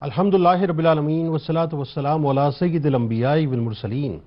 الحمدللہ رب العالمین والصلاة والسلام علی سید الانبیاء والمرسلین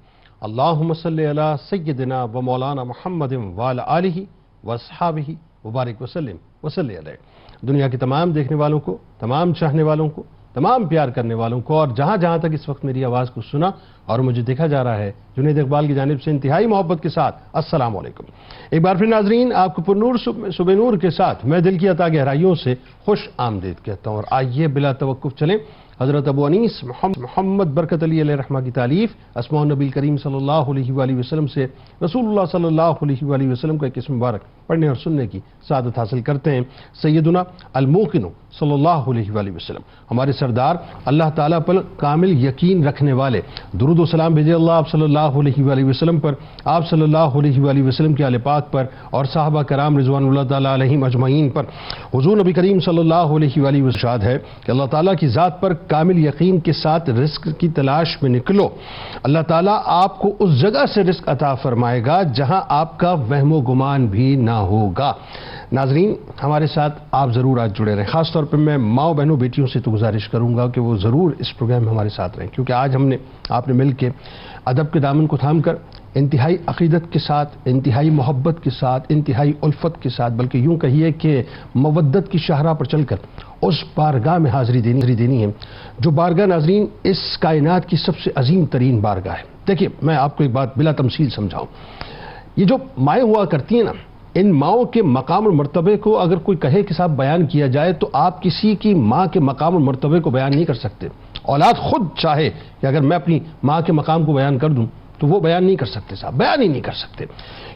اللہم صلی علی سیدنا و مولانا محمد وعلی آلہ واصحابہ وبارک وسلم وصلی علیہ۔ دنیا کے تمام دیکھنے والوں کو، تمام چاہنے والوں کو، تمام پیار کرنے والوں کو، اور جہاں جہاں تک اس وقت میری آواز کو سنا اور مجھے دیکھا جا رہا ہے، جنید اقبال کی جانب سے انتہائی محبت کے ساتھ السلام علیکم۔ ایک بار پھر ناظرین، آپ کو پرنور صبح نور کے ساتھ میں دل کی عطا گہرائیوں سے خوش آمدید کہتا ہوں، اور آئیے بلا توقف چلیں حضرت ابو انیس محمد برکت علی علیہ رحمہ کی تالیف اسماء النبی کریم صلی اللہ علیہ وآلہ وسلم سے رسول اللہ صلی اللہ علیہ وآلہ وسلم کا ایک اسم مبارک پڑھنے اور سننے کی سعادت حاصل کرتے ہیں۔ سیدنا الموقن صلی اللہ علیہ وآلہ وسلم، ہمارے سردار، اللہ تعالیٰ پر کامل یقین رکھنے والے، درود و سلام بھیجے اللہ آپ صلی اللہ علیہ وآلہ وسلم پر، آپ صلی اللہ علیہ وآلہ وسلم کے آل پاک پر اور صحابہ کرام رضوان اللہ تعالیٰ علیہم اجمعین پر۔ حضور نبی کریم صلی اللہ علیہ وآلہ وسلم ارشاد ہے کہ اللہ تعالیٰ کی ذات پر کامل یقین کے ساتھ رزق کی تلاش میں نکلو، اللہ تعالیٰ آپ کو اس جگہ سے رزق عطا فرمائے گا جہاں آپ کا وہم و گمان بھی نہ ہوگا۔ ناظرین، ہمارے ساتھ آپ ضرور آج جڑے رہیں۔ خاص طور پہ میں ماؤں بہنوں بیٹیوں سے تو گزارش کروں گا کہ وہ ضرور اس پروگرام میں ہمارے ساتھ رہیں، کیونکہ آج آپ نے مل کے ادب کے دامن کو تھام کر انتہائی عقیدت کے ساتھ، انتہائی محبت کے ساتھ، انتہائی الفت کے ساتھ، بلکہ یوں کہیے کہ مودت کی شاہراہ پر چل کر اس بارگاہ میں حاضری دینی ہے جو بارگاہ ناظرین اس کائنات کی سب سے عظیم ترین بارگاہ ہے۔ دیکھیے، میں آپ کو ایک بات بلا تمثیل سمجھاؤں، یہ جو مائیں ہوا کرتی ہیں نا، ان ماؤں کے مقام اور مرتبے کو اگر کوئی کہے کہ صاحب بیان کیا جائے تو آپ کسی کی ماں کے مقام اور مرتبے کو بیان نہیں کر سکتے۔ اولاد خود چاہے کہ اگر میں اپنی ماں کے مقام کو بیان کر دوں تو وہ بیان نہیں کر سکتے، صاحب بیان ہی نہیں کر سکتے،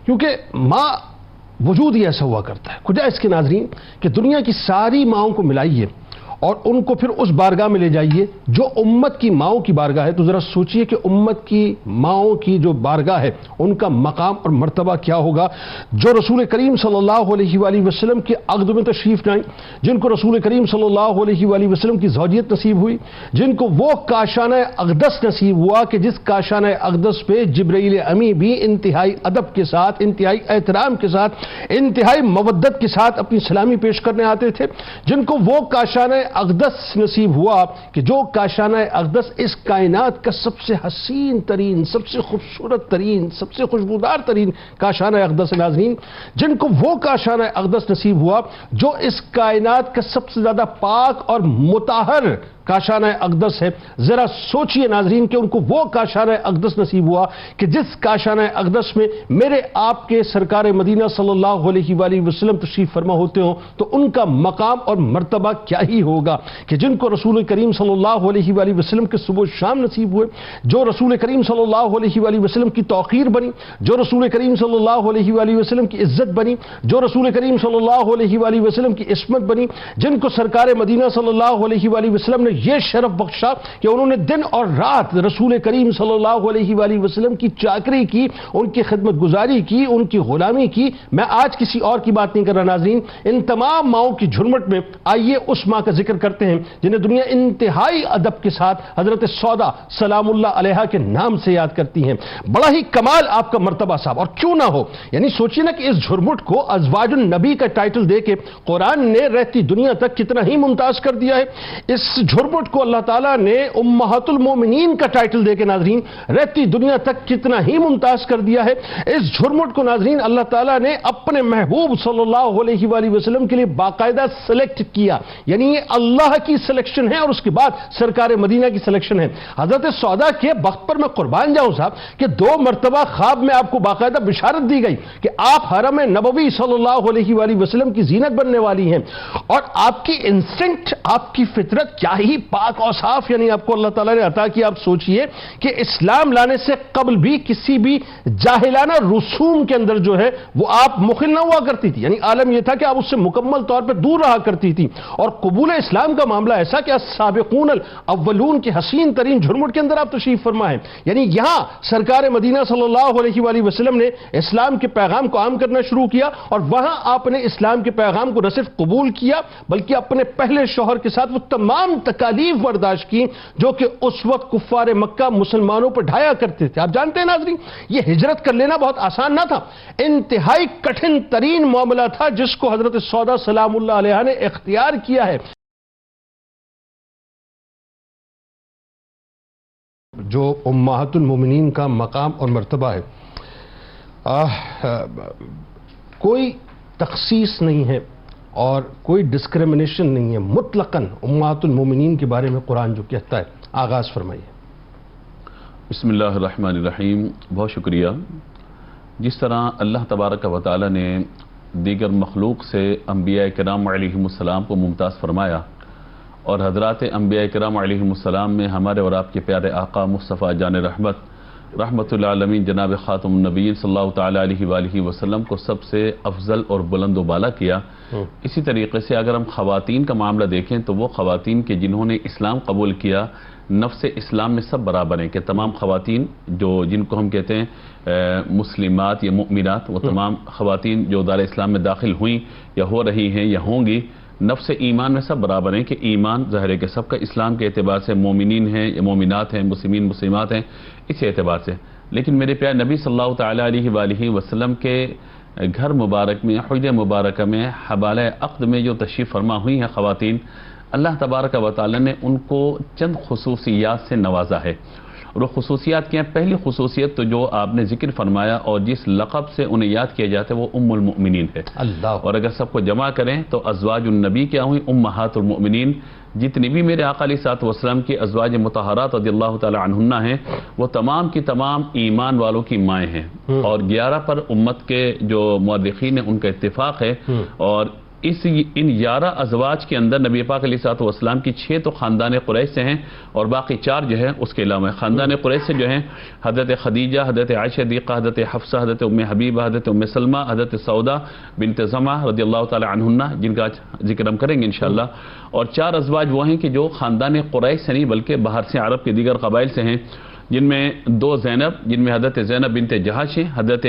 کیونکہ ماں وجود ہی ایسا ہوا کرتا ہے۔ کجا اس کے ناظرین کہ دنیا کی ساری ماؤں کو ملائیے اور ان کو پھر اس بارگاہ میں لے جائیے جو امت کی ماؤں کی بارگاہ ہے، تو ذرا سوچئے کہ امت کی ماؤں کی جو بارگاہ ہے ان کا مقام اور مرتبہ کیا ہوگا، جو رسول کریم صلی اللہ علیہ وآلہ وسلم کے عقد میں تشریف لائیں، جن کو رسول کریم صلی اللہ علیہ وآلہ وسلم کی زوجیت نصیب ہوئی، جن کو وہ کاشانہ اقدس نصیب ہوا کہ جس کاشانہ اقدس پہ جبرائیل امی بھی انتہائی ادب کے ساتھ، انتہائی احترام کے ساتھ، انتہائی مودت کے ساتھ اپنی سلامی پیش کرنے آتے تھے، جن کو وہ کاشانہ اقدس نصیب ہوا کہ جو کاشانہ اقدس اس کائنات کا سب سے حسین ترین، سب سے خوبصورت ترین، سب سے خوشبودار ترین کاشانہ اقدس ناظرین، جن کو وہ کاشانہ اقدس نصیب ہوا جو اس کائنات کا سب سے زیادہ پاک اور مطہر کاشانہ اقدس ہے۔ ذرا سوچئے ناظرین کہ ان کو وہ کاشانہ اقدس نصیب ہوا کہ جس کاشانہ اقدس میں میرے آپ کے سرکار مدینہ صلی اللہ علیہ وآلہ وسلم تشریف فرما ہوتے ہوں تو ان کا مقام اور مرتبہ کیا ہی ہوگا، کہ جن کو رسول کریم صلی اللہ علیہ وآلہ وسلم کے صبح و شام نصیب ہوئے، جو رسول کریم صلی اللہ علیہ وآلہ وسلم کی توقیر بنی، جو رسول کریم صلی اللہ علیہ وآلہ وسلم کی عزت بنی، جو رسول کریم صلی اللہ علیہ وآلہ وسلم کی عصمت بنی، جن کو سرکار مدینہ صلی اللہ علیہ وآلہ وسلم نے یہ شرف بخشا کہ انہوں نے دن اور رات رسول کریم صلی اللہ علیہ وآلہ وسلم کی چاکری کی، ان کی خدمت گزاری کی، ان کی غلامی کی۔ میں آج کسی اور کی بات نہیں کر رہا ناظرین، ان تمام ماؤں کی جھرمٹ میں آئیے اس ماں کا ذکر کرتے ہیں جنہیں دنیا انتہائی ادب کے ساتھ حضرت سودا سلام اللہ علیہا کے نام سے یاد کرتی ہیں۔ بڑا ہی کمال آپ کا مرتبہ صاحب، اور کیوں نہ ہو، یعنی سوچیے نا کہ اس جھرمٹ کو ازواج النبی کا ٹائٹل دے کے قرآن نے رہتی دنیا تک کتنا ہی ممتاز کر دیا ہے۔ اس جھرمٹ کو اللہ تعالیٰ نے امہات المومنین کا ٹائٹل دے کے ناظرین رہتی دنیا تک کتنا ہی ممتاز کر دیا ہے۔ اس جھرمٹ کو ناظرین اللہ تعالیٰ نے اپنے محبوب صلی اللہ علیہ وآلہ وسلم کے لیے باقاعدہ سلیکٹ کیا، یعنی یہ اللہ کی سلیکشن ہے اور اس کے بعد سرکار مدینہ کی سلیکشن ہے۔ حضرت سودا کے بخت پر میں قربان جاؤں صاحب کہ 2 مرتبہ خواب میں آپ کو باقاعدہ بشارت دی گئی کہ آپ حرم نبوی صلی اللہ علیہ وآلہ وسلم کی زینت بننے والی ہیں، اور آپ کی انسٹنکٹ، آپ کی فطرت کیا ہی پاک اور صاف یعنی آپ کو اللہ تعالیٰ نے عطا کی۔ آپ سوچئے کہ اسلام لانے سے قبل بھی کسی بھی جاہلانہ رسوم کے اندر جو ہے وہ آپ مخل نہ ہوا کرتی تھی، یعنی عالم یہ تھا کہ آپ اس سے مکمل طور پہ دور رہا کرتی تھی، اور قبول اسلام کا معاملہ ایسا کہ سابقون الاولون کے حسین ترین جھرمٹ کے اندر آپ تشریف فرما ہیں، یعنی یہاں سرکار مدینہ صلی اللہ علیہ وآلہ وسلم نے اسلام کے پیغام کو عام کرنا شروع کیا، اور وہاں آپ نے اسلام کے پیغام کو نہ صرف قبول کیا بلکہ اپنے پہلے شوہر کے ساتھ وہ تمام تکالیف برداشت کی جو کہ اس وقت کفار مکہ مسلمانوں پر ڈھایا کرتے تھے۔ آپ جانتے ہیں ناظرین، یہ ہجرت کر لینا بہت آسان نہ تھا، انتہائی کٹھن ترین معاملہ تھا جس کو حضرت سودا سلام اللہ علیہ نے اختیار کیا ہے۔ جو امہات المومنین کا مقام اور مرتبہ ہے، کوئی تخصیص نہیں ہے اور کوئی ڈسکریمنیشن نہیں ہے، مطلقاً امہات المومنین کے بارے میں قرآن جو کہتا ہے۔ آغاز فرمائیے۔ بسم اللہ الرحمن الرحیم۔ بہت شکریہ۔ جس طرح اللہ تبارک و تعالی نے دیگر مخلوق سے انبیاء کرام علیہم السلام کو ممتاز فرمایا، اور حضرات انبیاء کرام علیہم السلام میں ہمارے اور آپ کے پیارے آقا مصطفیٰ جان رحمت العالمین جناب خاتم النبیین صلی اللہ تعالی علیہ وآلہ وسلم کو سب سے افضل اور بلند و بالا کیا، اسی طریقے سے اگر ہم خواتین کا معاملہ دیکھیں تو وہ خواتین کے جنہوں نے اسلام قبول کیا، نفس اسلام میں سب برابر ہیں، کہ تمام خواتین جن کو ہم کہتے ہیں مسلمات یا مؤمنات، وہ تمام خواتین جو دار اسلام میں داخل ہوئیں یا ہو رہی ہیں یا ہوں گی، نفس ایمان میں سب برابر ہیں، کہ ایمان ظاہر ہے کہ سب کا اسلام کے اعتبار سے مومنین ہیں یا مومنات ہیں، مسلمین مسلمات ہیں، اس اعتبار سے۔ لیکن میرے پیارے نبی صلی اللہ تعالی علیہ وآلہ وسلم کے گھر مبارک میں، حجر مبارکہ میں، حبالہ عقد میں جو تشریف فرما ہوئی ہیں خواتین، اللہ تبارک و تعالی نے ان کو چند خصوصیات سے نوازا ہے، اور وہ خصوصیات کیا ہیں؟ پہلی خصوصیت تو جو آپ نے ذکر فرمایا اور جس لقب سے انہیں یاد کیا جاتا ہے وہ ام المؤمنین ہے۔ اللہ۔ اور اگر سب کو جمع کریں تو ازواج النبی کیا ہوئی؟ امہات المؤمنین۔ جتنی بھی میرے آقا علیہ الصلوۃ والسلام کی ازواج مطہرات رضی اللہ تعالی عنہن ہیں، وہ تمام کی تمام ایمان والوں کی مائیں ہیں، اور 11 پر امت کے جو مورخین ہیں ان کا اتفاق ہے، اور ان 11 ازواج کے اندر نبی پاک علیہ الصلوۃ والسلام کی 6 تو خاندان قریش سے ہیں، اور باقی 4 جو ہیں اس کے علاوہ خاندان قریش سے جو ہیں حضرت خدیجہ، حضرت عائشہ صدیقہ، حضرت حفصہ، حضرت ام حبیبہ، حضرت ام سلمہ، حضرت سودا بنت زمعہ رضی اللہ تعالی عنہن، جن کا ذکر ہم کریں گے انشاءاللہ۔ اور 4 ازواج وہ ہیں کہ جو خاندان قریش سے نہیں بلکہ باہر سے عرب کے دیگر قبائل سے ہیں، جن میں 2 زینب، جن میں حضرت زینب بنت جہش ہے، حضرت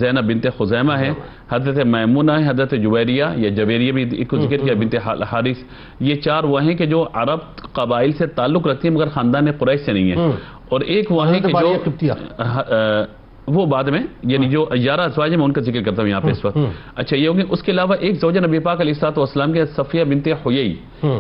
زینب بنت خزیمہ ہے، حضرت میمونہ ہے، حضرت جویریہ یا جویریہ بھی ایک ذکر کیا بنت حارث۔ یہ 4 وہ ہیں کہ جو عرب قبائل سے تعلق رکھتے ہیں مگر خاندان قریش سے نہیں ہیں، اور ایک وہ ہیں کہ جو وہ بعد میں، یعنی جو 11 ازواج میں ان کا ذکر کرتا ہوں یہاں پہ اس وقت۔ اچھا یہ ہوگی۔ اس کے علاوہ ایک زوجہ نبی پاک علیہ الصلوۃ والسلام کے صفیہ بنت حیی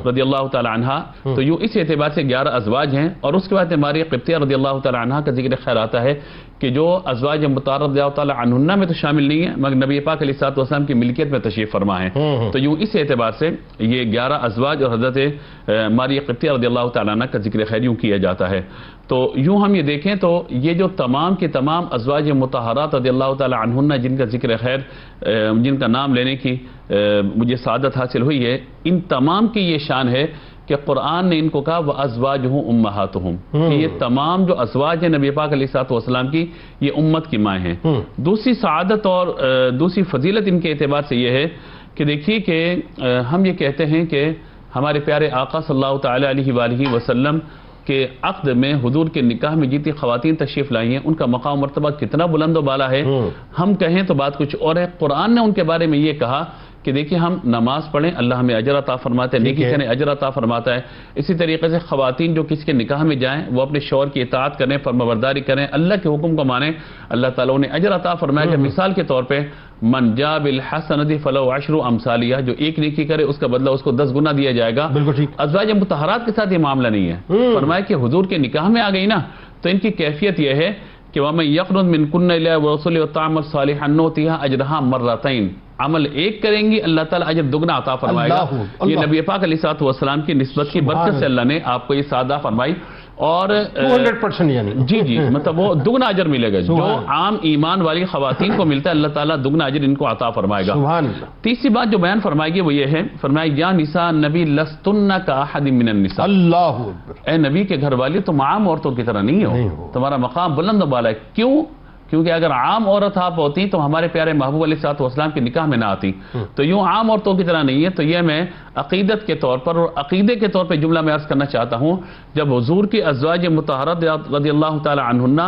رضی اللہ تعالی عنہا، تو یوں اس اعتبار سے 11 ازواج ہیں۔ اور اس کے بعد ماریہ قبطیہ رضی اللہ تعالی عنہا کا ذکر خیر آتا ہے کہ جو ازواج مطہرات رضی اللہ تعالی عنہن میں تو شامل نہیں ہیں مگر نبی پاک علیہ الصلوۃ والسلام کی ملکیت میں تشریف فرما ہیں، تو یوں اس اعتبار سے یہ 11 ازواج اور حضرت ماریہ قبطیہ رضی اللہ تعالی عنہ کا ذکر خیر یوں کیا جاتا ہے۔ تو یوں ہم یہ دیکھیں تو یہ جو تمام کے تمام ازواج مطہرات رضی اللہ تعالی عنہن جن کا ذکر خیر، جن کا نام لینے کی مجھے سعادت حاصل ہوئی ہے، ان تمام کی یہ شان ہے کہ قرآن نے ان کو کہا وَأَزْوَاجُهُ أُمَّهَاتُهُمْ، کہ یہ تمام جو ازواج ہیں نبی پاک علیہ الصلوۃ والسلام کی، یہ امت کی مائیں ہیں۔ دوسری سعادت اور دوسری فضیلت ان کے اعتبار سے یہ ہے کہ دیکھیے کہ ہم یہ کہتے ہیں کہ ہمارے پیارے آقا صلی اللہ تعالی علیہ وآلہ وسلم کے عقد میں، حضور کے نکاح میں جتنی خواتین تشریف لائی ہیں ان کا مقام مرتبہ کتنا بلند و بالا ہے۔ ہم کہیں تو بات کچھ اور ہے، قرآن نے ان کے بارے میں یہ کہا کہ دیکھیں ہم نماز پڑھیں اللہ ہمیں اجر عطا فرماتا ہے، نیکی کریں اجر عطا فرماتا ہے۔ اسی طریقے سے خواتین جو کسی کے نکاح میں جائیں وہ اپنے شوہر کی اطاعت کریں، فرمانبرداری کریں، اللہ کے حکم کو مانیں، اللہ تعالیٰ نے اجر عطا فرمایا کہ مثال کے طور پہ من جاء بالحسنۃ فلہ عشر امثالہا، جو ایک نیکی کرے اس کا بدلہ اس کو 10 گنا دیا جائے گا۔ بالکل ٹھیک۔ ازواج مطہرات کے ساتھ یہ معاملہ نہیں ہے، فرمایا کہ حضور کے نکاح میں آ گئی نا تو ان کی کیفیت یہ ہے کہ وَمَن يَقْنُتْ مِنكُنَّ إِلَىٰ وَرَسُولِهِ وَتَعْمَلْ صَالِحًا نُؤْتِهَا أَجْرَهَا مرتين، عمل ایک کریں گی اللہ تعالیٰ اجر دگنا عطا فرمائے گا۔ یہ نبی پاک علیہ الصلوۃ والسلام کی نسبت کی برکت سے اللہ نے آپ کو یہ سعادت فرمائی، اور 200% یعنی جی مطلب وہ دگنا اجر ملے گا، جو عام ایمان والی خواتین کو ملتا ہے اللہ تعالیٰ دگنا اجر ان کو عطا فرمائے گا۔ سبحان اللہ۔ تیسری بات جو بیان فرمائے گی وہ یہ ہے، فرمایا یا نساء نبی لستن کاحد من النساء، اللہ اکبر، اے نبی کے گھر والی تم عام عورتوں کی طرح نہیں ہو، تمہارا مقام بلند و بالا ہے۔ کیوں؟ کیونکہ اگر عام عورت آپ ہوتی تو ہمارے پیارے محبوب علیہ الصلوۃ والسلام کے نکاح میں نہ آتی، تو یوں عام عورتوں کی طرح نہیں ہے۔ تو یہ میں عقیدت کے طور پر اور عقیدے کے طور پہ جملہ میں عرض کرنا چاہتا ہوں، جب حضور کی ازواج مطہرات رضی اللہ تعالی عنہن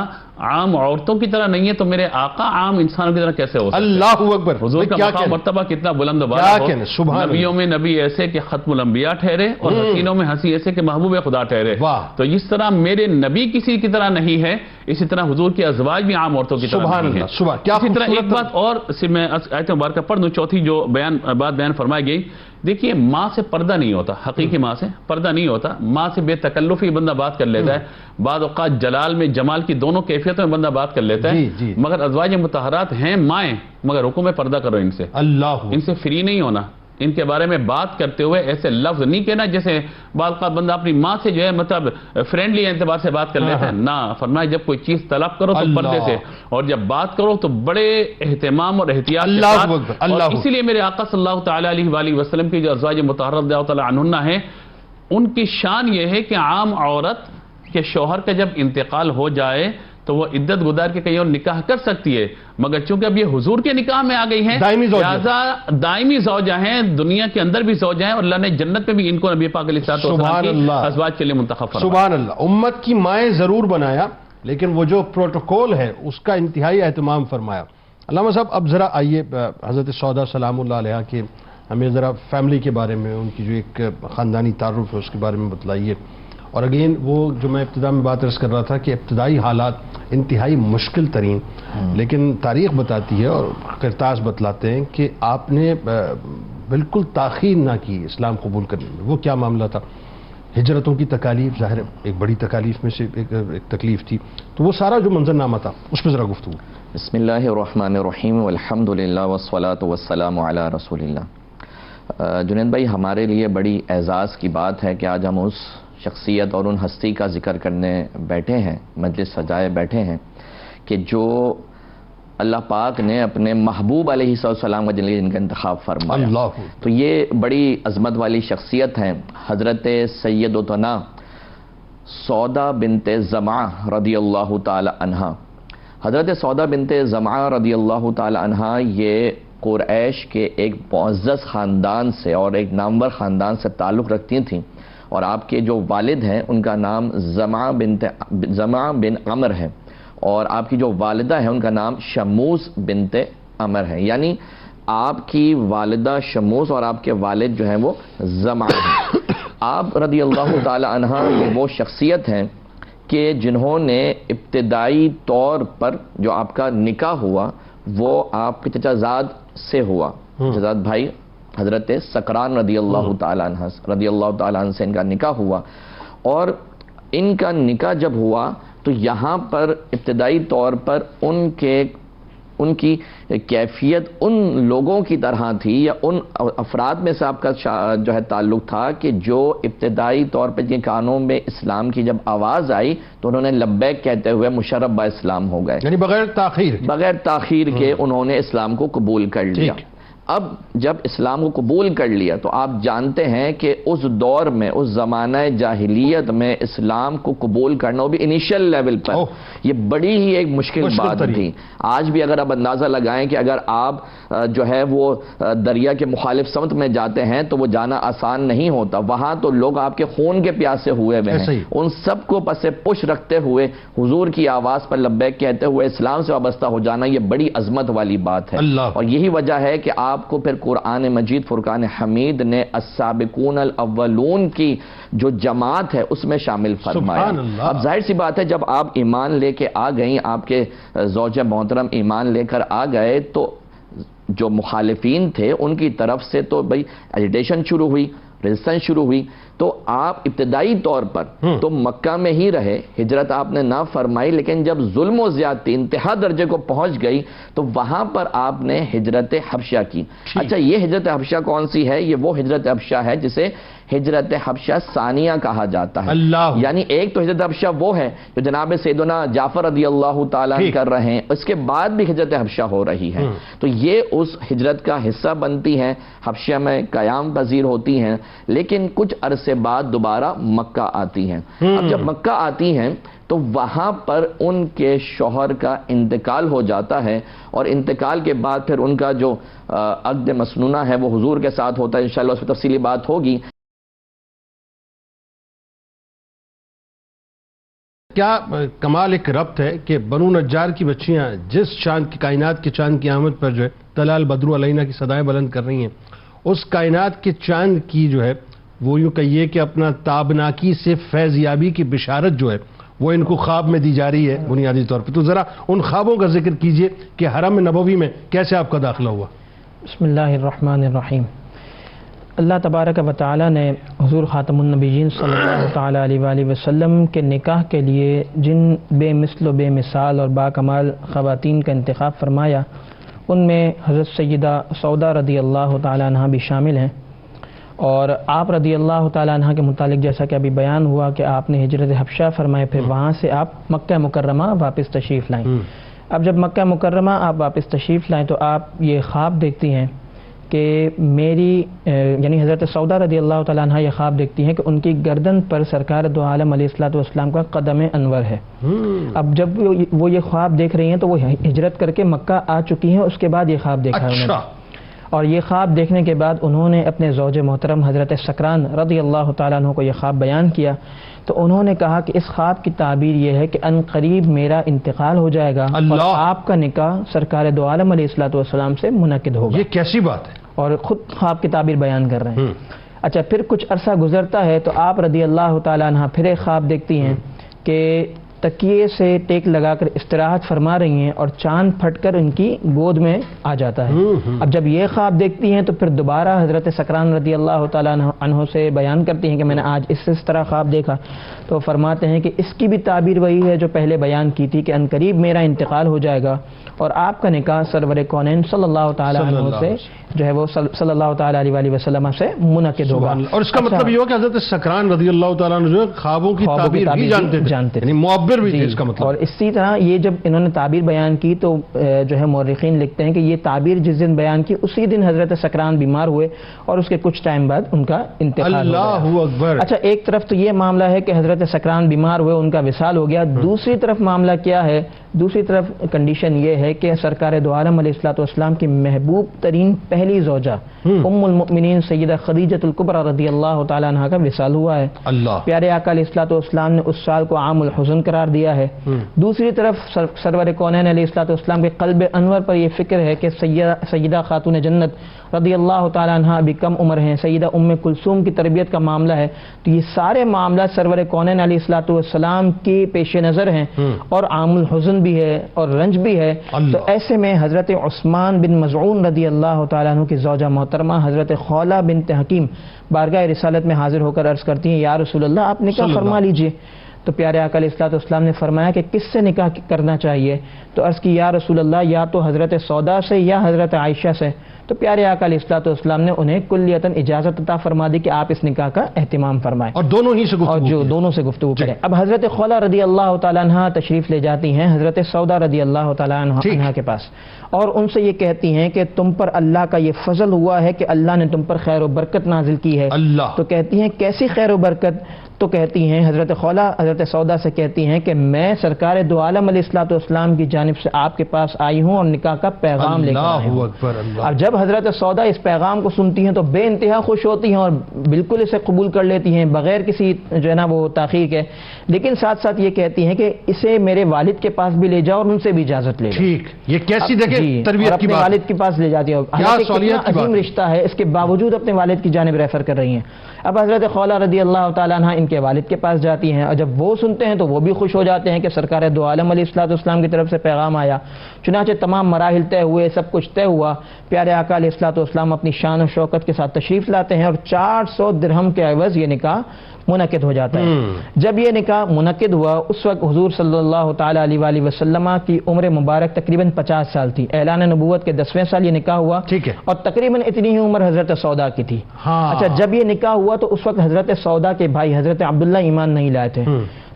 عام عورتوں کی طرح نہیں ہے تو میرے آقا عام انسانوں کی طرح کیسے ہو سکتے؟ اللہ اکبر، حضور کا مقام مرتبہ کتنا بلند و بالا ہو، نبیوں میں نبی ایسے کہ ختم الانبیاء ٹھہرے اور حسینوں میں ہنسی ایسے کہ محبوب خدا ٹھہرے۔ تو اس طرح میرے نبی کسی کی طرح نہیں ہے اسی طرح حضور کے ازواج بھی عام عورتوں کی طرح سبحان نہیں ہیں. اللہ، سبحان کیا اسی طرح خوبصورت ایک بات اور میں آیت مبارکہ پڑھ دوں، چوتھی جو بات بیان فرمائی گئی. دیکھیے ماں سے پردہ نہیں ہوتا، حقیقی ماں سے پردہ نہیں ہوتا. ماں سے بے تکلفی بندہ بات کر لیتا ہے، بعض اوقات جلال میں جمال کی دونوں کیفیتوں میں بندہ بات کر لیتا ہے. مگر ازواج مطہرات ہیں مائیں، مگر حکم ہے پردہ کرو ان سے، اللہ، ان سے فری نہیں ہونا. ان کے بارے میں بات کرتے ہوئے ایسے لفظ نہیں کہنا جیسے بعض اوقات بندہ اپنی ماں سے جو ہے مطلب فرینڈلی اعتبار سے بات کر لیتا ہے. نہ، فرمایا جب کوئی چیز طلب کرو تو پردے سے، اور جب بات کرو تو بڑے اہتمام اور احتیاط کے ساتھ. اور اسی لیے میرے آقا صلی اللہ تعالی علیہ وآلہ وسلم کی جو ازواج مطہرات رضی اللہ تعالی عنہن ہیں، ان کی شان یہ ہے کہ عام عورت کے شوہر کا جب انتقال ہو جائے تو وہ عدت گزار کے کہیں اور نکاح کر سکتی ہے، مگر چونکہ اب یہ حضور کے نکاح میں آ گئی ہیں، لہذا دائمی زوجہ ہیں، دنیا کے اندر بھی زوجہ ہیں، اور اللہ نے جنت میں بھی ان کو نبی پاک علیہ الصلوۃ والسلام کی ازواج کے لیے منتخب فرمایا. سبحان اللہ. امت کی مائیں ضرور بنایا، لیکن وہ جو پروٹوکول ہے اس کا انتہائی اہتمام فرمایا. علامہ صاحب اب ذرا آئیے حضرت سودا سلام اللہ علیہ کے ہمیں ذرا فیملی کے بارے میں، ان کی جو ایک خاندانی تعارف ہے اس کے بارے میں بتلائیے. اور اگین وہ جو میں ابتدا میں بات عرض کر رہا تھا کہ ابتدائی حالات انتہائی مشکل ترین، لیکن تاریخ بتاتی ہے اور کرتاز بتلاتے ہیں کہ آپ نے بالکل تاخیر نہ کی اسلام قبول کرنے میں. وہ کیا معاملہ تھا؟ ہجرتوں کی تکالیف ظاہر ایک بڑی تکالیف میں سے ایک تکلیف تھی، تو وہ سارا جو منظرنامہ تھا اس پہ ذرا گفتگو. بسم اللہ الرحمن الرحیم والحمد للہ والصلاة والسلام علی رسول اللہ. جنید بھائی، ہمارے لیے بڑی اعزاز کی بات ہے کہ آج ہم اس شخصیت اور ان ہستی کا ذکر کرنے بیٹھے ہیں، مجلس سجائے بیٹھے ہیں کہ جو اللہ پاک نے اپنے محبوب علیہ السلام کا جن کا انتخاب فرمایا. تو یہ بڑی عظمت والی شخصیت ہیں حضرت سیدتنا سودا بنت زمعہ رضی اللہ تعالی عنہا. حضرت سودا بنت زمعہ رضی اللہ تعالی عنہا یہ قریش کے ایک معزز خاندان سے اور ایک نامور خاندان سے تعلق رکھتی تھیں، اور آپ کے جو والد ہیں ان کا نام زمعہ بن عمر ہے، اور آپ کی جو والدہ ہیں ان کا نام شموس بنت عمر ہے. یعنی آپ کی والدہ شموس اور آپ کے والد جو ہیں وہ زمعہ ہیں. آپ رضی اللہ تعالی عنہ یہ وہ شخصیت ہیں کہ جنہوں نے ابتدائی طور پر جو آپ کا نکاح ہوا وہ آپ کے چچا زاد سے ہوا. چچا زاد بھائی حضرت سکران رضی اللہ تعالیٰ عنہ سے ان کا نکاح ہوا، اور ان کا نکاح جب ہوا تو یہاں پر ابتدائی طور پر ان کی کیفیت ان لوگوں کی طرح تھی یا ان افراد میں سے آپ کا جو ہے تعلق تھا کہ جو ابتدائی طور پر جن کانوں میں اسلام کی جب آواز آئی تو انہوں نے لبیک کہتے ہوئے مشرف با اسلام ہو گئے، یعنی بغیر تاخیر کے انہوں نے اسلام کو قبول کر لیا. اب جب اسلام کو قبول کر لیا تو آپ جانتے ہیں کہ اس دور میں، اس زمانہ جاہلیت میں اسلام کو قبول کرنا، وہ بھی انیشل لیول پر، یہ بڑی ہی ایک مشکل بات تھی. آج بھی اگر آپ اندازہ لگائیں کہ اگر آپ جو ہے وہ دریا کے مخالف سمت میں جاتے ہیں تو وہ جانا آسان نہیں ہوتا. وہاں تو لوگ آپ کے خون کے پیاسے ہوئے ہیں، ان سب کو پس پش رکھتے ہوئے حضور کی آواز پر لبیک کہتے ہوئے اسلام سے وابستہ ہو جانا، یہ بڑی عظمت والی بات ہے. اور یہی وجہ ہے کہ آپ کو پھر قرآن مجید فرقان حمید نے السابقون الاولون کی جو جماعت ہے اس میں شامل فرمایا. اب ظاہر سی بات ہے جب آپ ایمان لے کے آ گئیں، آپ کے زوجہ محترم ایمان لے کر آ گئے، تو جو مخالفین تھے ان کی طرف سے تو بھئی ایجیٹیشن شروع ہوئی، ریزسٹنس شروع ہوئی. تو آپ ابتدائی طور پر تو مکہ میں ہی رہے، ہجرت آپ نے نہ فرمائی، لیکن جب ظلم و زیادتی انتہا درجے کو پہنچ گئی تو وہاں پر آپ نے ہجرت حبشہ کی. اچھا، یہ ہجرت حبشہ کون سی ہے؟ یہ وہ ہجرت حبشہ ہے جسے ہجرت حبشہ ثانیہ کہا جاتا ہے. یعنی ایک تو ہجرت حبشہ وہ ہے جو جناب سیدنا جعفر رضی اللہ تعالیٰ کر رہے ہیں، اس کے بعد بھی ہجرت حبشہ ہو رہی ہے. تو یہ اس ہجرت کا حصہ بنتی ہیں، حبشہ میں قیام پذیر ہوتی ہیں، لیکن کچھ عرصے بعد دوبارہ مکہ آتی ہیں. اب جب مکہ آتی ہیں تو وہاں پر ان کے شوہر کا انتقال ہو جاتا ہے، اور انتقال کے بعد پھر ان کا جو عقد مسنونہ ہے وہ حضور کے ساتھ ہوتا ہے. انشاءاللہ اس پہ تفصیلی بات ہوگی. کیا کمال ایک ربط ہے کہ بنو نجار کی بچیاں جس چاند کی کائنات کے چاند کی آمد پر جو ہے طلال بدر علینا کی صدائیں بلند کر رہی ہیں، اس کائنات کے چاند کی جو ہے وہ یوں کہیے کہ اپنا تابناکی سے فیض یابی کی بشارت جو ہے وہ ان کو خواب میں دی جا رہی ہے بنیادی طور پہ. تو ذرا ان خوابوں کا ذکر کیجئے کہ حرم نبوی میں کیسے آپ کا داخلہ ہوا. بسم اللہ الرحمن الرحیم. اللہ تبارک و تعالی نے حضور خاتم النبیین صلی اللہ تعالی علیہ وآلہ وسلم کے نکاح کے لیے جن بے مثل و بے مثال اور باکمال خواتین کا انتخاب فرمایا ان میں حضرت سیدہ سودا رضی اللہ تعالی عنہ بھی شامل ہیں. اور آپ رضی اللہ تعالی عنہ کے متعلق جیسا کہ ابھی بیان ہوا کہ آپ نے ہجرت حبشہ فرمائے، پھر وہاں سے آپ مکہ مکرمہ واپس تشریف لائیں. اب جب مکہ مکرمہ آپ واپس تشریف لائیں تو آپ یہ خواب دیکھتی ہیں کہ میری یعنی حضرت سودا رضی اللہ تعالیٰ عنہ یہ خواب دیکھتی ہیں کہ ان کی گردن پر سرکار دو عالم علیہ الصلوۃ والسلام کا قدم انور ہے. اب جب وہ یہ خواب دیکھ رہی ہیں تو وہ ہجرت کر کے مکہ آ چکی ہیں، اس کے بعد یہ خواب دیکھا ہے انہوں نے. اور یہ خواب دیکھنے کے بعد انہوں نے اپنے زوج محترم حضرت سکران رضی اللہ تعالیٰ عنہ کو یہ خواب بیان کیا تو انہوں نے کہا کہ اس خواب کی تعبیر یہ ہے کہ ان قریب میرا انتقال ہو جائے گا اور آپ کا نکاح سرکار دو عالم علیہ الصلوۃ والسلام سے منعقد ہوگا. یہ کیسی بات ہے؟ اور خود خواب کی تعبیر بیان کر رہے ہیں. اچھا، پھر کچھ عرصہ گزرتا ہے تو آپ رضی اللہ تعالیٰ عنہ پھر ایک خواب دیکھتی ہیں کہ تکیے سے ٹیک لگا کر استراحت فرما رہی ہیں اور چاند پھٹ کر ان کی گود میں آ جاتا ہے. اب جب یہ خواب دیکھتی ہیں تو پھر دوبارہ حضرت سکران رضی اللہ تعالیٰ عنہ سے بیان کرتی ہیں کہ میں نے آج اس طرح خواب دیکھا. تو فرماتے ہیں کہ اس کی بھی تعبیر وہی ہے جو پہلے بیان کی تھی کہ عنقریب میرا انتقال ہو جائے گا اور آپ کا نکاح سرور کونین صلی اللہ تعالیٰ عنہ سے جو ہے وہ صلی اللہ تعالیٰ علیہ وآلہ وسلم سے منعقد ہوگا. اور اس کا مطلب یہ ہو کہ حضرت سکران رضی اللہ تعالیٰ عنہ جو ہے خوابوں کی تعبیر بھی جانتے تھے، یعنی معبر بھی تھے اس کا مطلب. اور اسی طرح یہ جب انہوں نے تعبیر بیان کی تو جو ہے مورخین لکھتے ہیں کہ یہ تعبیر جس دن بیان کی اسی دن حضرت سکران بیمار ہوئے اور اس کے کچھ ٹائم بعد ان کا انتقال ہو گیا. اللہ اکبر. اچھا، ایک طرف تو یہ معاملہ ہے کہ حضرت سکران بیمار ہوئے، ان کا وصال ہو گیا. دوسری طرف معاملہ کیا ہے؟ دوسری طرف کنڈیشن یہ ہے کہ سرکار دو عالم علیہ الصلوۃ والسلام کی محبوب ترین پہلی زوجہ ام المؤمنین سیدہ خدیجۃ الکبریٰ رضی اللہ تعالیٰ عنہ کا وصال ہوا ہے. پیارے آقا علیہ الصلوۃ والسلام نے اس سال کو عام الحزن قرار دیا ہے. دوسری طرف سرور کونین علیہ الصلوۃ والسلام کے قلب انور پر یہ فکر ہے کہ سیدہ خاتون جنت رضی اللہ تعالیٰ عنہ ابھی کم عمر ہیں، سیدہ ام کلثوم کی تربیت کا معاملہ ہے. تو یہ سارے معاملات سرور کونین علیہ الصلوۃ والسلام کے پیش نظر ہیں اور عام الحزن بھی ہے اور رنج بھی ہے. تو ایسے میں حضرت عثمان بن مظعون رضی اللہ تعالیٰ عنہ کی زوجہ محترمہ حضرت خولہ بنت حکیم بارگاہ رسالت میں حاضر ہو کر عرض کرتی ہیں یا رسول اللہ آپ نکاح فرما لیجئے. تو پیارے آقا علیہ الصلوۃ والسلام نے فرمایا کہ کس سے نکاح کرنا چاہیے؟ تو عرض کی یا رسول اللہ یا تو حضرت سودا سے یا حضرت عائشہ سے. تو پیارے آقا علیہ الصلوۃ والسلام نے انہیں کلیتاً اجازت عطا فرما دی کہ آپ اس نکاح کا اہتمام فرمائیں اور دونوں ہی سے گفتگو اور جو دونوں سے گفتگو کریں. اب حضرت خولہ رضی اللہ تعالیٰ عنہ تشریف لے جاتی ہیں حضرت سودا رضی اللہ تعالیٰ عنہ کے پاس اور ان سے یہ کہتی ہیں کہ تم پر اللہ کا یہ فضل ہوا ہے کہ اللہ نے تم پر خیر و برکت نازل کی ہے. تو کہتی ہیں کیسی خیر و برکت؟ تو کہتی ہیں حضرت خولہ حضرت سودا سے کہتی ہیں کہ میں سرکار دو عالم علیہ الصلوۃ والسلام کی جانب سے آپ کے پاس آئی ہوں اور نکاح کا پیغام لے کر آئی ہوں. اب جب حضرت سودا اس پیغام کو سنتی ہیں تو بے انتہا خوش ہوتی ہیں اور بالکل اسے قبول کر لیتی ہیں بغیر کسی جو ہے نا وہ تاخیر کے. لیکن ساتھ ساتھ یہ کہتی ہیں کہ اسے میرے والد کے پاس بھی لے جاؤ اور ان سے بھی اجازت لے لو. ٹھیک، یہ کیسی دیکھیں تربیت کی بات، اپنے والد کے پاس لے جاتی ہیں. کتنا عظیم رشتہ ہے، اس کے باوجود اپنے والد کی جانب ریفر کر رہی ہیں. اب حضرت خولہ رضی اللہ تعالیٰ عنہ ان کے والد کے پاس جاتی ہیں اور جب وہ سنتے ہیں تو وہ بھی خوش ہو جاتے ہیں کہ سرکار دو عالم علیہ الصلوۃ والسلام کی طرف سے پیغام آیا. چنانچہ تمام مراحل طے ہوئے، سب کچھ طے ہوا. پیارے آقا علیہ الصلوۃ والسلام اپنی شان و شوکت کے ساتھ تشریف لاتے ہیں اور 400 درہم کے عوض یہ نکاح منعقد ہو جاتا ہے. جب یہ نکاح منعقد ہوا اس وقت حضور صلی اللہ تعالیٰ علیہ وآلہ وسلم کی عمر مبارک تقریباً 50 سال تھی. اعلان نبوت کے 10ویں سال یہ نکاح ہوا اور تقریباً اتنی ہی عمر حضرت سودا کی تھی. اچھا، جب یہ نکاح ہوا تو اس وقت حضرت سودا کے بھائی حضرت عبداللہ ایمان نہیں لائے تھے.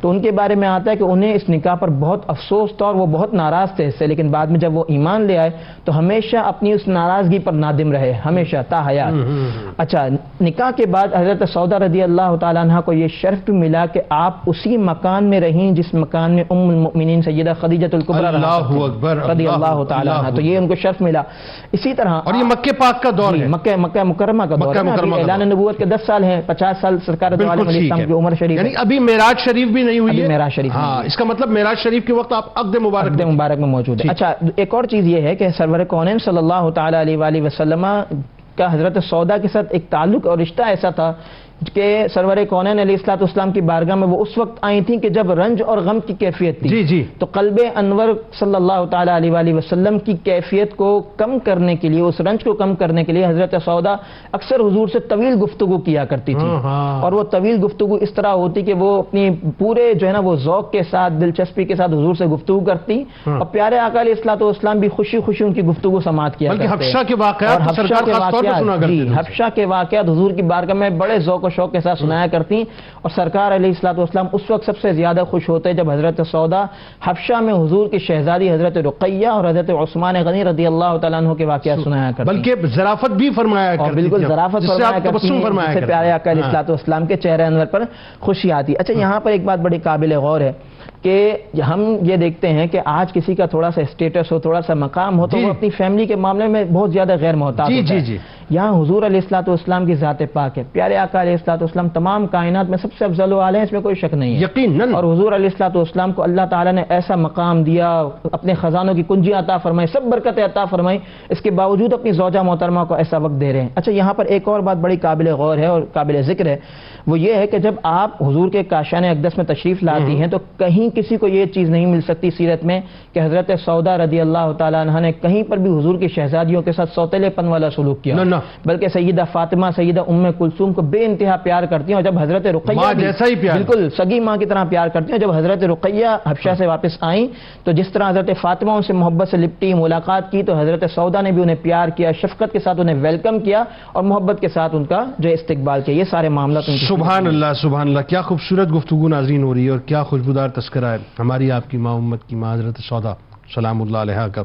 تو ان کے بارے میں آتا ہے کہ انہیں اس نکاح پر بہت افسوس تھا اور وہ بہت ناراض تھے اس سے، لیکن بعد میں جب وہ ایمان لے آئے تو ہمیشہ اپنی اس ناراضگی پر نادم رہے، ہمیشہ تا حیات. اچھا، نکاح کے بعد حضرت سودا رضی اللہ تعالیٰ عنہ کو یہ شرف بھی ملا کہ آپ اسی مکان میں رہیں جس مکان میں ام المؤمنین سیدہ خدیجۃ الکبریٰ رضی اللہ تعالیٰ عنہ. تو یہ ان کو شرف ملا. اسی طرح اور یہ مکہ پاک کا دور ہے، مکہ مکرمہ کا دور ہے. اعلان نبوت کے 10 سال ہیں، 50 سال سرکار دو عالم علیہ السلام کی عمر شریف، یعنی ابھی معراج شریف بھی نہیں ہوئی ہے. معراج شریف، ہاں، اس کا مطلب معراج شریف کے وقت آپ عقد مبارک میں موجود ہیں. اچھا، ایک اور چیز یہ ہے کہ سرور کونین صلی اللہ تعالیٰ علیہ وآلہ وسلم کا حضرت سودا کے ساتھ ایک تعلق اور رشتہ ایسا تھا کہ سرور کونین علیہ الصلوۃ والسلام کی بارگاہ میں وہ اس وقت آئی تھیں کہ جب رنج اور غم کی کیفیت تھی. جی تو قلب انور صلی اللہ تعالی علیہ وآلہ وسلم کی کیفیت کو کم کرنے کے لیے، اس رنج کو کم کرنے کے لیے حضرت سودا اکثر حضور سے طویل گفتگو کیا کرتی تھی. اور وہ طویل گفتگو اس طرح ہوتی کہ وہ اپنی پورے جو ہے نا وہ ذوق کے ساتھ، دلچسپی کے ساتھ حضور سے گفتگو کرتی، اور پیارے آقا علیہ الصلوۃ والسلام بھی خوشی خوشی ان کی گفتگو سماعت کیا کرتے. حبشہ کے واقعات حبشہ کے واقعات حضور کی بارگاہ میں بڑے ذوق و شوق کے ساتھ سنایا کرتی، اور سرکار علیہ الصلوۃ والسلام اس وقت سب سے زیادہ خوش ہوتے جب حضرت سودا حبشہ میں حضور کی شہزادی حضرت رقیہ اور حضرت عثمان غنی رضی اللہ تعالیٰ عنہ کے واقعات سنایا کرتی. بلکہ ظرافت بھی فرمایا کرتی، بالکل ظرافت فرمایا کرتی، جس سے پیارے آقا علیہ الصلوۃ والسلام کے چہرے انور پر خوشی آتی. اچھا، یہاں پر ایک بات بڑی قابل غور ہے کہ ہم یہ دیکھتے ہیں کہ آج کسی کا تھوڑا سا اسٹیٹس ہو، تھوڑا سا مقام ہو، تو وہ اپنی فیملی کے معاملے میں بہت زیادہ غیر محتاط ہوتا ہے. یہاں حضور علیہ الصلوۃ والسلام کی ذات پاک ہے، پیارے آقا علیہ الصلوۃ والسلام تمام کائنات میں سب سے افضل و اعلی ہیں، اس میں کوئی شک نہیں ہے یقیناً. اور حضور علیہ الصلوۃ والسلام کو اللہ تعالیٰ نے ایسا مقام دیا، اپنے خزانوں کی کنجیاں عطا فرمائی، سب برکتیں عطا فرمائی، اس کے باوجود اپنی زوجہ محترمہ کو ایسا وقت دے رہے ہیں. اچھا، یہاں پر ایک اور بات بڑی قابل غور ہے اور قابل ذکر ہے، وہ یہ ہے کہ جب آپ حضور کے کاشان اقدس میں تشریف لاتی ہیں تو کہیں کسی کو یہ چیز نہیں مل سکتی سیرت میں کہ حضرت سودا رضی اللہ تعالیٰ عنہ نے کہیں پر بھی حضور کی شہزادیوں کے ساتھ سوتیلے پن والا سلوک کیا، بلکہ سیدہ فاطمہ، سیدہ ام کلثوم کو بے انتہا پیار کرتی ہیں، اور جب حضرت رقیہ بالکل سگی ماں کی طرح پیار کرتی ہیں. جب حضرت رقیہ حبشہ سے واپس آئیں تو جس طرح حضرت فاطمہ ان سے محبت سے لپٹی، ملاقات کی، تو حضرت سودا نے بھی انہیں پیار کیا، شفقت کے ساتھ انہیں ویلکم کیا اور محبت کے ساتھ ان کا جو استقبال کیا. یہ سارے معاملات سبحان اللہ سبحان اللہ. کیا خوبصورت گفتگو ناظرین ہو رہی ہے اور کیا خوشبودار تذکرہ ہے ہماری آپ کی ماں امت کی ماں حضرت سودا سلام اللہ علیہا کا.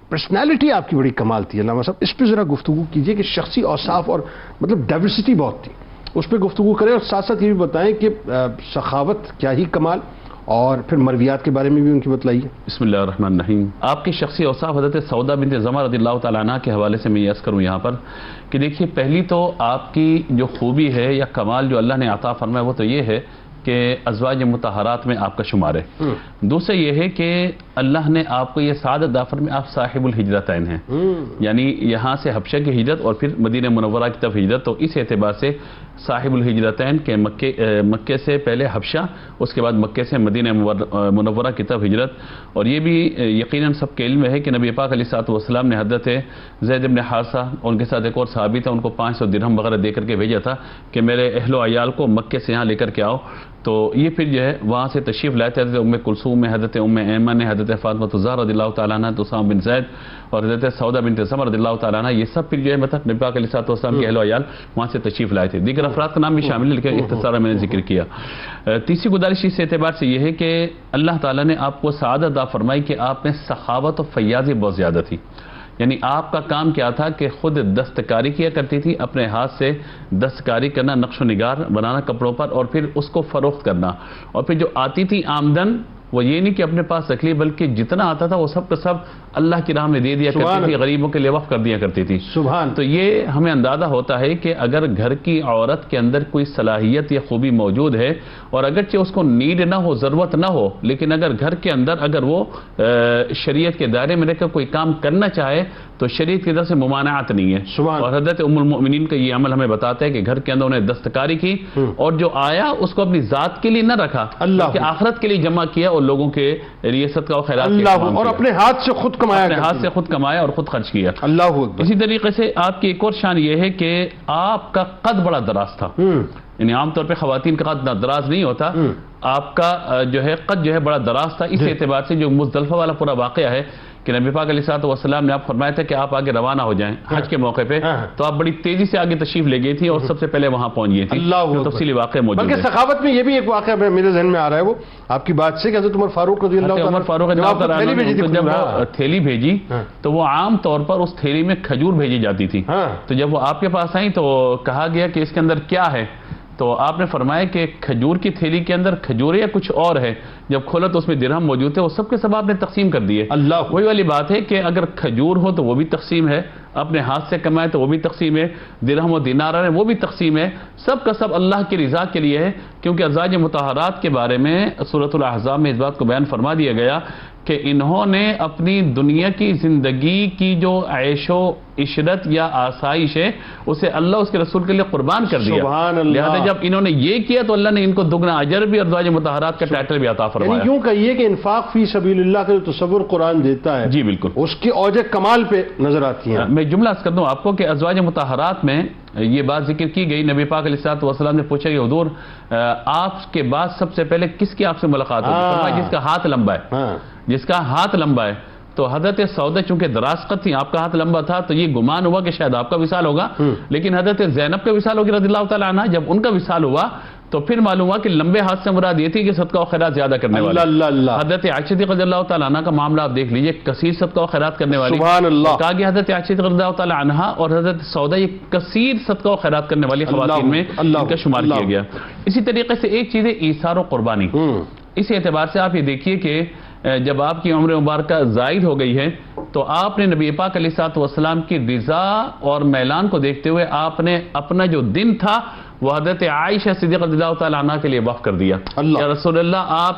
پرسنالٹی آپ کی بڑی کمال تھی علامہ صاحب، اس پہ ذرا گفتگو کیجئے کہ شخصی اوصاف اور مطلب ڈائیورسٹی بہت تھی، اس پہ گفتگو کریں، اور ساتھ ساتھ یہ بھی بتائیں کہ سخاوت کیا ہی کمال، اور پھر مرویات کے بارے میں بھی ان کی بتلائیے. بسم اللہ الرحمن الرحیم. آپ کی شخصی اوصاف حضرت سودا بنت زمعہ رضی اللہ تعالیٰ عنہ کے حوالے سے میں یہ عرض کروں یہاں پر کہ دیکھیے، پہلی تو آپ کی جو خوبی ہے یا کمال جو اللہ نے عطا فرمایا وہ تو یہ ہے کہ ازواج مطہرات میں آپ کا شمار ہے. دوسرا یہ ہے کہ اللہ نے آپ کو یہ سعادت عطا فرمایا، آپ صاحب الہجرتین ہیں، یعنی یہاں سے حبشہ کی ہجرت اور پھر مدینہ منورہ کی طرف ہجرت، تو اس اعتبار سے صاحب الہجرتین کے مکے سے پہلے حبشہ، اس کے بعد مکے سے مدینہ منورہ کی طرف ہجرت. اور یہ بھی یقیناً سب کے علم میں ہے کہ نبی پاک علیہ الصلوۃ والسلام نے حضرت زید بن حارثہ، ان کے ساتھ ایک اور صحابی تھا، ان کو 500 درہم وغیرہ دے کر کے بھیجا تھا کہ میرے اہل و عیال کو مکے سے یہاں لے کر کے آؤ. تو یہ پھر جو ہے وہاں سے تشریف لائے تھے حضرت ام کلثوم میں، حضرت ام ایمن نے، حضرت فاطمہ الزہرا رضی اللہ تعالیٰ عنہ، اسامہ بن زید اور حضرت سودا بنت زمعہ رضی اللہ تعالیٰ عنہ، یہ سب پھر جو ہے مطلب نبی پاک علیہ الصلوۃ والسلام کے اہل و عیال وہاں سے تشریف لائے تھے. دیگر افراد کا نام بھی شامل ہے لیکن اختصارا میں نے ذکر کیا. تیسری گزارش اس اعتبار سے یہ ہے کہ اللہ تعالیٰ نے آپ کو سعادت عطا فرمائی کہ آپ میں سخاوت و فیاضی بہت زیادہ تھی. یعنی آپ کا کام کیا تھا کہ خود دستکاری کیا کرتی تھی، اپنے ہاتھ سے دستکاری کرنا، نقش و نگار بنانا کپڑوں پر، اور پھر اس کو فروخت کرنا، اور پھر جو آتی تھی آمدن وہ یہ نہیں کہ اپنے پاس رکھ لی، بلکہ جتنا آتا تھا وہ سب کا سب اللہ کی راہ میں دے دیا کرتی تھی، غریبوں کے لیے وقف کر دیا کرتی تھی. تو یہ ہمیں اندازہ ہوتا ہے کہ اگر گھر کی عورت کے اندر کوئی صلاحیت یا خوبی موجود ہے، اور اگرچہ اس کو نیڈ نہ ہو، ضرورت نہ ہو، لیکن اگر گھر کے اندر اگر وہ شریعت کے دائرے میں رہ کر کوئی کام کرنا چاہے تو شریعت کی طرف سے ممانعت نہیں ہے. اور حضرت ام المؤمنین کا یہ عمل ہمیں بتاتا ہے کہ گھر کے اندر انہیں دستکاری کی، اور جو آیا اس کو اپنی ذات کے لیے نہ رکھا، کہ آخرت کے لیے جمع کیا اور لوگوں کے ریاست کا خیرات کیا، اور اپنے ہاتھ سے خود کمایا، اپنے ہاتھ سے خود کمایا اور خود خرچ کیا. اللہ اکبر. اسی طریقے سے آپ کی ایک اور شان یہ ہے کہ آپ کا قد بڑا دراز تھا. یعنی عام طور پہ خواتین کا قد دراز نہیں ہوتا، آپ کا جو ہے قد جو ہے بڑا دراز تھا. اس اعتبار سے جو مزدلفہ والا پورا واقعہ ہے کہ نبی پاک علیہ الصلوۃ والسلام نے آپ فرمایا تھا کہ آپ آگے روانہ ہو جائیں حج کے موقع پہ، تو آپ بڑی تیزی سے آگے تشریف لے گئی تھی اور سب سے پہلے وہاں پہنچ گئی تھی. تفصیلی واقعہ موجود ہے. بلکہ سخاوت میں یہ بھی ایک واقعہ میرے ذہن میں آ رہا ہے، وہ آپ کی بات سے کہ حضرت عمر فاروق رضی اللہ جب تھیلی بھیجی تو وہ عام طور پر اس تھیلی میں کھجور بھیجی جاتی تھی. تو جب وہ آپ کے پاس آئیں تو کہا گیا کہ اس کے اندر کیا ہے، تو آپ نے فرمایا کہ کھجور کی تھیلی کے اندر کھجور یا کچھ اور ہے. جب کھولا تو اس میں درہم موجود تھے، وہ سب کے سب آپ نے تقسیم کر دیے. وہی والی بات ہے کہ اگر کھجور ہو تو وہ بھی تقسیم ہے، اپنے ہاتھ سے کمائے تو وہ بھی تقسیم ہے، درہم و دینار ہے وہ بھی تقسیم ہے، سب کا سب اللہ کی رضا کے لیے ہے. کیونکہ ازواج مطہرات کے بارے میں سورۃ الاحزاب میں اس بات کو بیان فرما دیا گیا کہ انہوں نے اپنی دنیا کی زندگی کی جو عیش و عشرت یا آسائش ہے اسے اللہ اس کے رسول کے لیے قربان کر دیا. سبحان اللہ. لہذا جب انہوں نے یہ کیا تو اللہ نے ان کو دگنا اجر بھی اور ازواج مطہرات کا ٹائٹل بھی عطا فرمایا. یعنی یوں کہیے کہ انفاق فی سبیل اللہ کا جو تصور قرآن دیتا ہے جی بالکل اس کی اوج کمال پہ نظر آتی ہیں. میں جملہ عرض کر دوں آپ کو کہ ازواج مطہرات میں یہ بات ذکر کی گئی. نبی پاک علیہ الصلوۃ والسلام نے پوچھا کہ حضور آپ کے بعد سب سے پہلے کس کی آپ سے ملاقات ہوگی؟ فرمایا جس کا ہاتھ لمبا ہے. جس کا ہاتھ لمبا ہے. تو حضرت سودا چونکہ دراز قد تھی، آپ کا ہاتھ لمبا تھا، تو یہ گمان ہوا کہ شاید آپ کا وصال ہوگا. لیکن حضرت زینب کا وصال ہوگی رضی اللہ تعالیٰ عنہ. جب ان کا وصال ہوا تو پھر معلوم ہوا کہ لمبے ہاتھ سے مراد یہ تھی کہ صدقہ و خیرات زیادہ کرنے والی. حضرت عائشہ رضی اللہ تعالیٰ عنہ کا معاملہ آپ دیکھ لیجئے، کثیر صدقہ و خیرات کرنے والی. سبحان اللہ. کہا کہ حضرت عائشہ رضی اللہ تعالیٰ عنہ اور حضرت سودا یہ کثیر صدقہ و خیرات کرنے والی خواتین میں ان کا شمار کیا گیا. اسی طریقے سے ایک چیز ہے ایثار و قربانی. اس اعتبار سے آپ یہ دیکھیے کہ جب آپ کی عمر مبارکہ زائد ہو گئی ہے تو آپ نے نبی پاک علیہ الصلوۃ والسلام کی رضا اور میلان کو دیکھتے ہوئے آپ نے اپنا جو دن تھا وہ حضرت عائشہ صدیقہ رضی اللہ تعالیٰ عنہ کے لیے وقف کر دیا. یا رسول اللہ آپ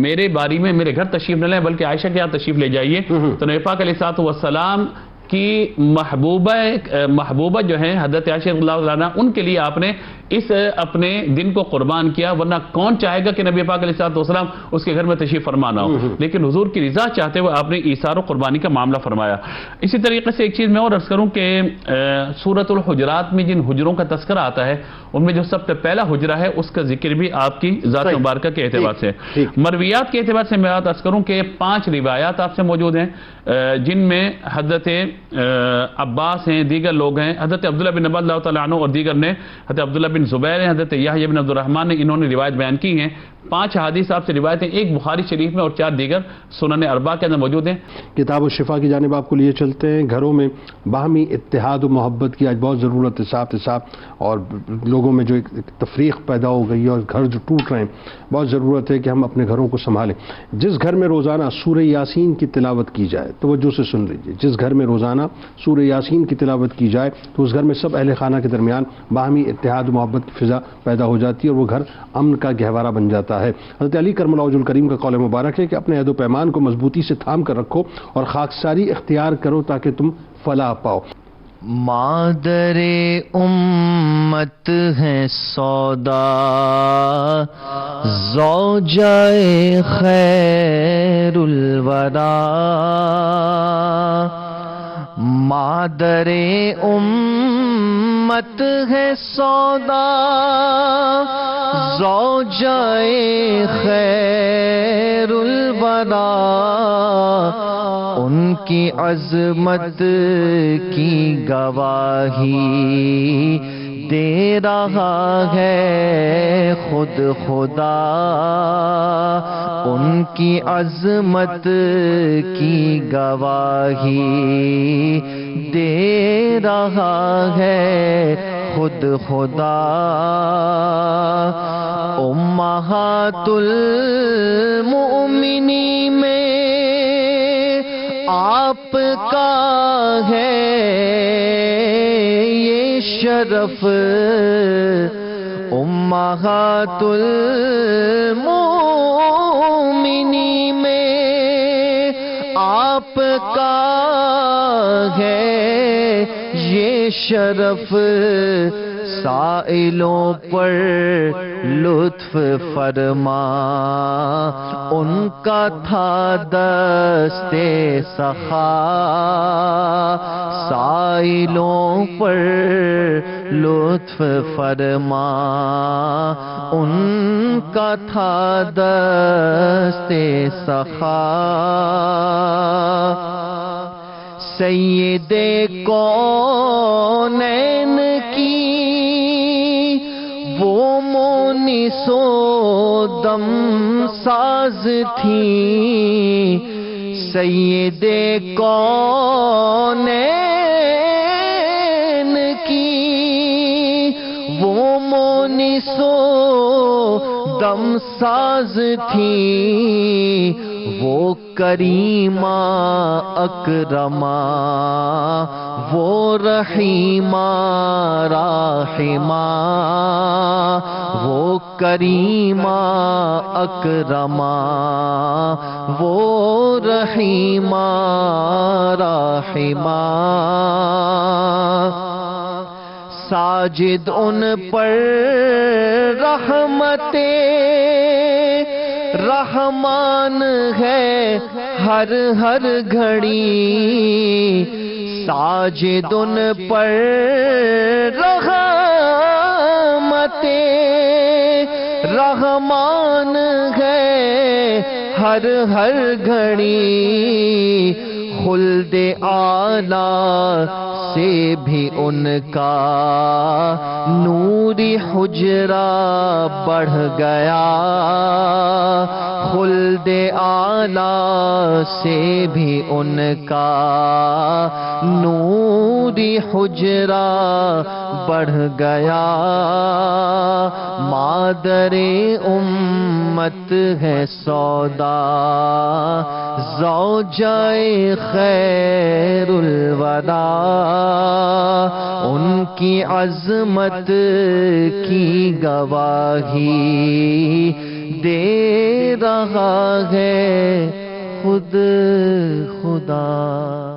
میرے باری میں میرے گھر تشریف نہ لیں بلکہ عائشہ کے یہاں تشریف لے جائیے. تو نبی پاک علیہ الصلوۃ والسلام کی محبوبہ جو ہیں حضرت عائشہ رضی اللہ عنہ ان کے لیے آپ نے اس اپنے دن کو قربان کیا. ورنہ کون چاہے گا کہ نبی پاک علیہ الصلوۃ والسلام اس کے گھر میں تشریف فرما نہ ہو، لیکن حضور کی رضا چاہتے ہوئے آپ نے ایثار و قربانی کا معاملہ فرمایا. اسی طریقے سے ایک چیز میں اور عرض کروں کہ سورۃ الحجرات میں جن حجروں کا تذکرہ آتا ہے ان میں جو سب سے پہلا حجرہ ہے اس کا ذکر بھی آپ کی ذات مبارکہ کے اعتبار سے. مرویات کے اعتبار سے میں بات عرض کروں کہ 5 روایات آپ سے موجود ہیں جن میں حضرت عباس ہیں، دیگر لوگ ہیں، حضرت عبداللہ بن عباس اللہ تعالیٰ عنہ اور دیگر نے، حضرت عبداللہ بن زبیر ہیں، حضرت یحییٰ بن عبد الرحمن نے، انہوں نے روایت بیان کی ہیں. 5 حدیث آپ سے روایتیں ایک بخاری شریف میں اور 4 دیگر سنن اربعہ کے اندر موجود ہیں. کتاب الشفا کی جانب آپ کو لیے چلتے ہیں. گھروں میں باہمی اتحاد و محبت کی آج بہت ضرورت ہے صاحب اور لوگوں میں جو ایک تفریق پیدا ہو گئی ہے اور گھر جو ٹوٹ رہے ہیں، بہت ضرورت ہے کہ ہم اپنے گھروں کو سنبھالیں. جس گھر میں روزانہ سورہ یاسین کی تلاوت کی جائے، توجہ سے سن لیجیے، جس گھر میں روزانہ سورہ یاسین کی تلاوت کی جائے تو اس گھر میں سب اہل خانہ کے درمیان باہمی اتحاد و محبت کی فضا پیدا ہو جاتی ہے اور وہ گھر امن کا گہوارہ بن جاتا ہے. حضرت علی کرم اللہ وجہ الکریم کا قول مبارک ہے کہ اپنے عہد و پیمان کو مضبوطی سے تھام کر رکھو اور خاکساری اختیار کرو تاکہ تم فلاح پاؤ. مادر امت ہے سودا زوجہ خیر الورا. مادر امت ہے سودا زوجہ خیر الورا. ان کی عظمت کی گواہی دے رہا ہے خود خدا. ان کی عظمت کی گواہی دے رہا ہے خود خدا. امہات المؤمنین میں آپ کا ہے یہ شرف. امہات المؤمنین میں آپ کا ہے یہ شرف. سائلوں پر لطف فرما ان کا تھا دست سخا. سائلوں پر لطف فرما ان کا تھا دست سخا. سید کونین کی وہ مونس و دم ساز تھی. سید کونین کی وہ مونس و دم ساز تھی. وہ کریمہ اکرمہ وہ رحیمہ راحمہ. وہ کریمہ اکرمہ وہ رحیمہ راحمہ ساجد ان پر رحمت رحمان ہے ہر ہر گھڑی ساجد ان پر رحمت رحمان ہے ہر ہر گھڑی خلد اعلیٰ سے بھی ان کا نوری حجرہ بڑھ گیا خلد اعلیٰ سے بھی ان کا نوری حجرہ بڑھ گیا مادر امت ہے سودا زوجائے خیر الورا ان کی عظمت کی گواہی دے رہا ہے خود خدا